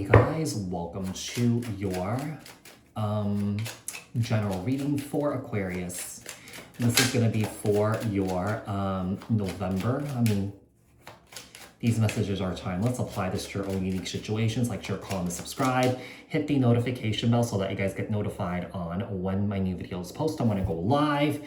you guys, welcome to your general reading for Aquarius. This is going to be for your November. These messages are timeless. Apply this to your own unique situations. Like, share, comment, subscribe. Hit the notification bell so that you guys get notified on when my new videos post. I want to go live.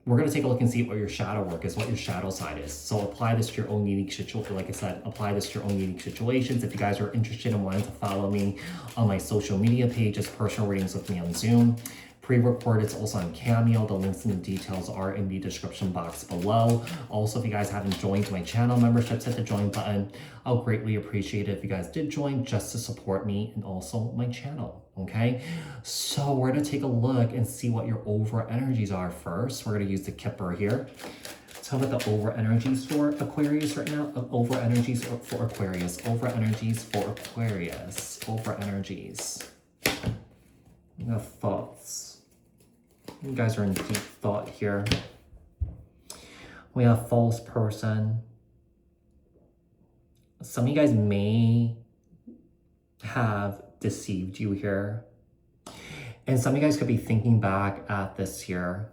We're going to take a look and see what your shadow work is, what your shadow side is. So apply this to your own unique situation. Like I said, apply this to your own unique situations. If you guys are interested in wanting to follow me on my social media pages, personal readings with me on Zoom, pre-recorded, it's also on Cameo. The links and the details are in the description box below. Also, if you guys haven't joined my channel memberships, hit the join button. I'll greatly appreciate it if you guys did join just to support me and also my channel, okay? So we're gonna take a look and see what your over energies are first. We're gonna use the Kipper here. Tell me the over energies for Aquarius right now. Over energies for Aquarius. Over energies for Aquarius. Over energies. We have thoughts. You guys are in deep thought here. We have false person. Some of you guys may have deceived you here. And some of you guys could be thinking back at this here.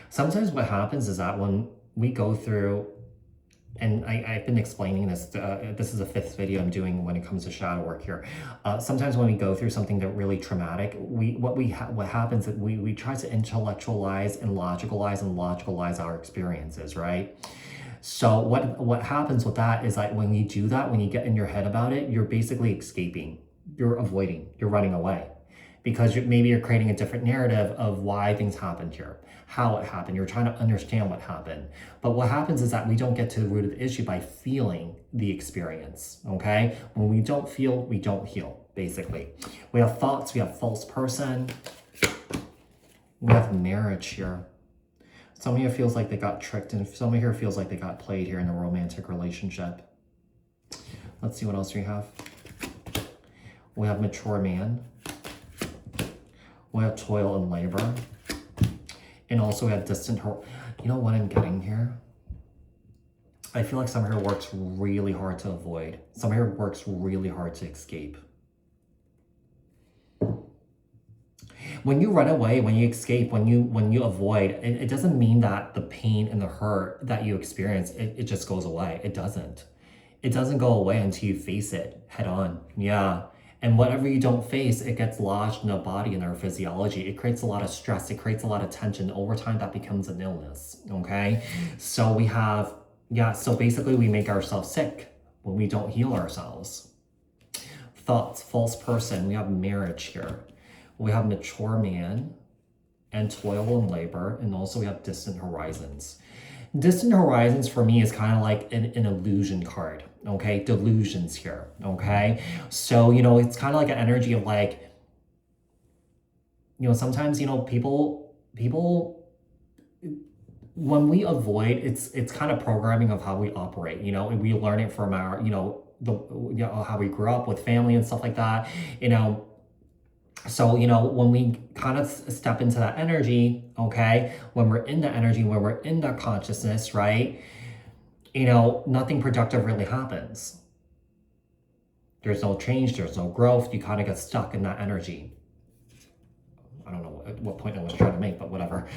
Sometimes what happens is that when we go through, and I've been explaining this, this is the 5th video I'm doing when it comes to shadow work here. Sometimes when we go through something that really traumatic, what happens is we try to intellectualize and logicalize our experiences, right? So what happens with that is like when you do that, when you get in your head about it, you're basically escaping, you're avoiding, you're running away. Because maybe you're creating a different narrative of why things happened here, how it happened. You're trying to understand what happened. But what happens is that we don't get to the root of the issue by feeling the experience, okay? When we don't feel, we don't heal, basically. We have thoughts, we have false person. We have marriage here. Some of you feels like they got tricked, and some of you feels like they got played here in a romantic relationship. Let's see what else we have. We have mature man. We have toil and labor. And also we have distant hope. You know what I'm getting here? I feel like some here works really hard to avoid. Some here works really hard to escape. When you run away, when you escape, when you avoid, it doesn't mean that the pain and the hurt that you experience, it just goes away. It doesn't. It doesn't go away until you face it head on. Yeah. And whatever you don't face, it gets lodged in the body and our physiology. It creates a lot of stress. It creates a lot of tension. Over time, that becomes an illness, okay? So we have, so basically we make ourselves sick when we don't heal ourselves. Thoughts, false person. We have marriage here. We have mature man and toil and labor. And also we have distant horizons. Distant horizons for me is kind of like an illusion card, okay? Delusions here, okay? So, it's kind of like an energy of like, sometimes, people, when we avoid, it's kind of programming of how we operate, we learn it from our, how we grew up with family and stuff like that, So, when we kind of step into that energy, okay, when we're in that energy, when we're in that consciousness, right, nothing productive really happens. There's no change, there's no growth. You kind of get stuck in that energy. I don't know what point I was trying to make, but whatever.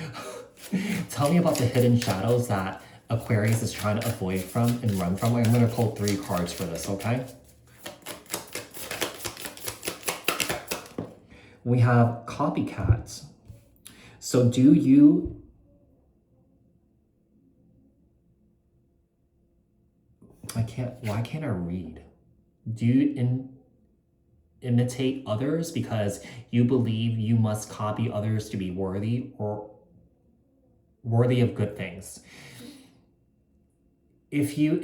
Tell me about the hidden shadows that Aquarius is trying to avoid from and run from. I'm going to pull 3 cards for this, okay? We have copycats. So do you, why can't I read? Do you imitate others because you believe you must copy others to be worthy or worthy of good things? If you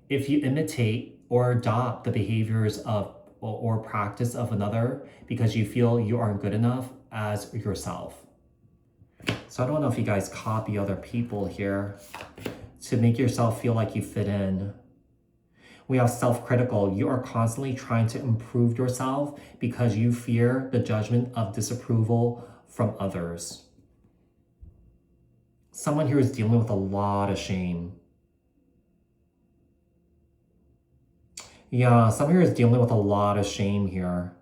imitate or adopt the behaviors of or practice of another because you feel you aren't good enough as yourself. So I don't know if you guys copy other people here to make yourself feel like you fit in. We have self-critical. You are constantly trying to improve yourself because you fear the judgment of disapproval from others. Someone here is dealing with a lot of shame. Yeah, some here is dealing with a lot of shame here.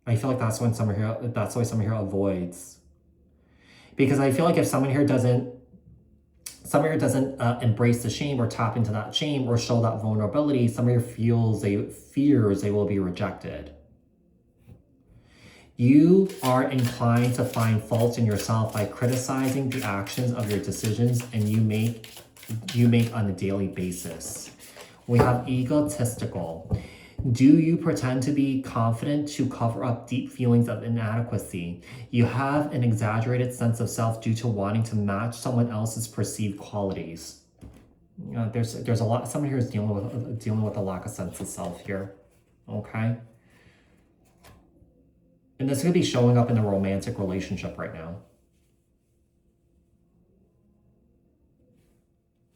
I feel like that's why someone here avoids. Because I feel like if someone here doesn't embrace the shame or tap into that shame or show that vulnerability, someone here fears they will be rejected. You are inclined to find faults in yourself by criticizing the actions of your decisions and you make on a daily basis. We have egotistical. Do you pretend to be confident to cover up deep feelings of inadequacy? You have an exaggerated sense of self due to wanting to match someone else's perceived qualities. There's a lot. Someone here is dealing with a lack of sense of self here. Okay. And this could be showing up in a romantic relationship right now.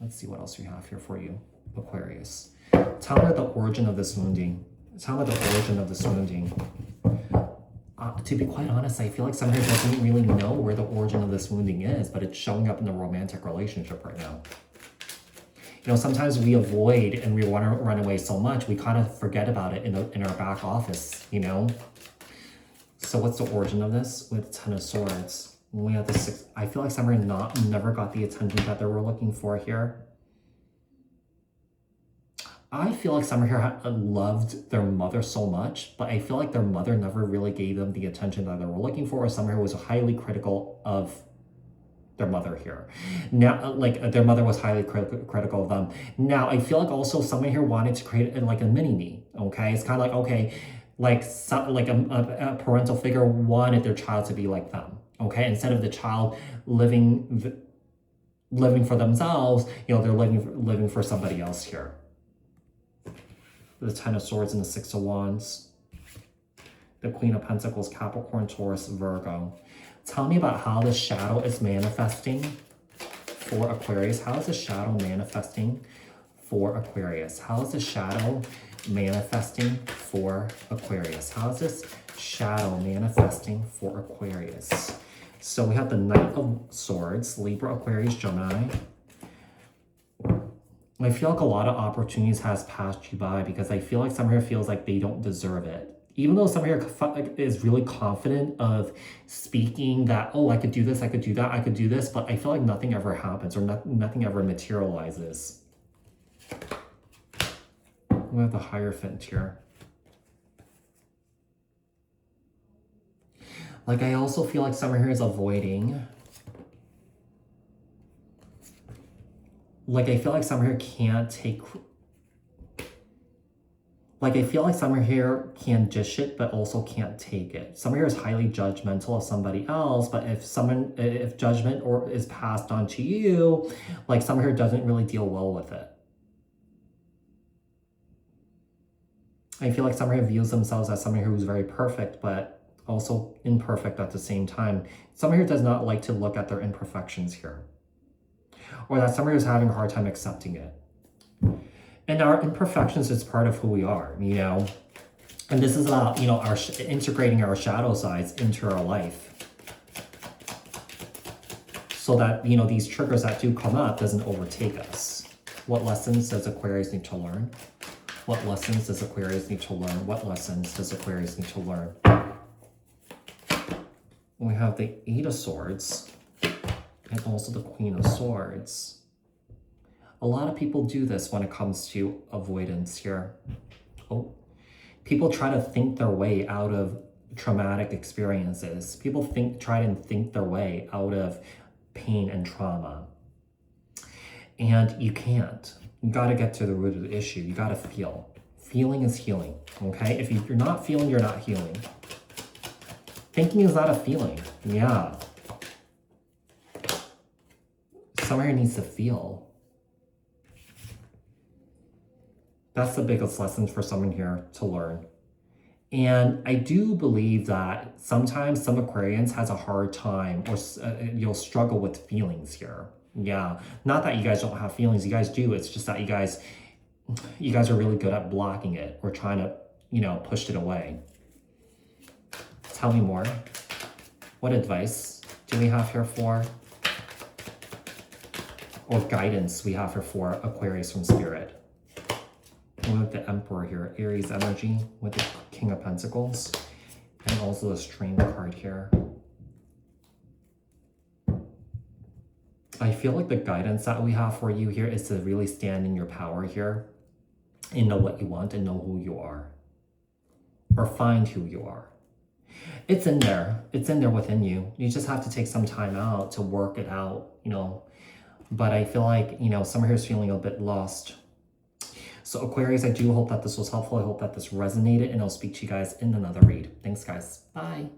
Let's see what else we have here for you, Aquarius. Tell me the origin of this wounding. Tell me the origin of this wounding. To be quite honest, I feel like someone here doesn't really know where the origin of this wounding is, but it's showing up in the romantic relationship right now. You know, sometimes we avoid and we want to run away so much, we kind of forget about it in our back office, you know? So what's the origin of this? With 10 of Swords. We have the 6. I feel like someone never got the attention that they were looking for here. I feel like someone here loved their mother so much, but I feel like their mother never really gave them the attention that they were looking for, or someone here was highly critical of their mother here. Now, like their mother was highly critical of them. Now, I feel like also someone here wanted to create like a mini-me, okay? It's kind of like, okay, like a parental figure wanted their child to be like them, okay? Instead of the child living for themselves, you know, they're living for somebody else here. The 10 of Swords and the 6 of Wands. The Queen of Pentacles, Capricorn, Taurus, Virgo. Tell me about how the shadow is manifesting for Aquarius. How is the shadow manifesting for Aquarius? How is the shadow manifesting for Aquarius? How is this shadow manifesting for Aquarius? So we have the Knight of Swords, Libra, Aquarius, Gemini. I feel like a lot of opportunities has passed you by because I feel like someone here feels like they don't deserve it. Even though someone here is really confident of speaking that, oh, I could do this, I could do that, I could do this, but I feel like nothing ever happens or nothing ever materializes. We have the Hierophant here. Like, I also feel like someone here is avoiding. Like, I feel like someone here can't take... Like, I feel like someone here can dish it, but also can't take it. Someone here is highly judgmental of somebody else, but if judgment is passed on to you, like, someone here doesn't really deal well with it. I feel like someone here views themselves as someone who's very perfect, but also imperfect at the same time. Someone here does not like to look at their imperfections here. Or that someone who's having a hard time accepting it. And our imperfections is part of who we are, you know? And this is about, you know, integrating our shadow sides into our life. So that, you know, these triggers that do come up doesn't overtake us. What lessons does Aquarius need to learn? What lessons does Aquarius need to learn? What lessons does Aquarius need to learn? We have the 8 of Swords. And also the Queen of Swords. A lot of people do this when it comes to avoidance here. Oh, people try to think their way out of traumatic experiences. People try to think their way out of pain and trauma. And you can't. You got to get to the root of the issue. You got to feel. Feeling is healing, okay? If you're not feeling, you're not healing. Thinking is not a feeling. Yeah. Someone here needs to feel. That's the biggest lesson for someone here to learn. And I do believe that sometimes some Aquarians has a hard time or you'll struggle with feelings here. Yeah, not that you guys don't have feelings, you guys do. It's just that you guys are really good at blocking it or trying to, you know, push it away. Tell me more. What advice do we have here for, or guidance we have here for Aquarius from Spirit? with the Emperor here, Aries energy with the King of Pentacles, and also the Strength card here. I feel like the guidance that we have for you here is to really stand in your power here and know what you want and know who you are, or find who you are. It's in there. It's in there within you. You just have to take some time out to work it out, you know. But I feel like, you know, someone here is feeling a bit lost. So Aquarius, I do hope that this was helpful. I hope that this resonated, and I'll speak to you guys in another read. Thanks, guys. Bye.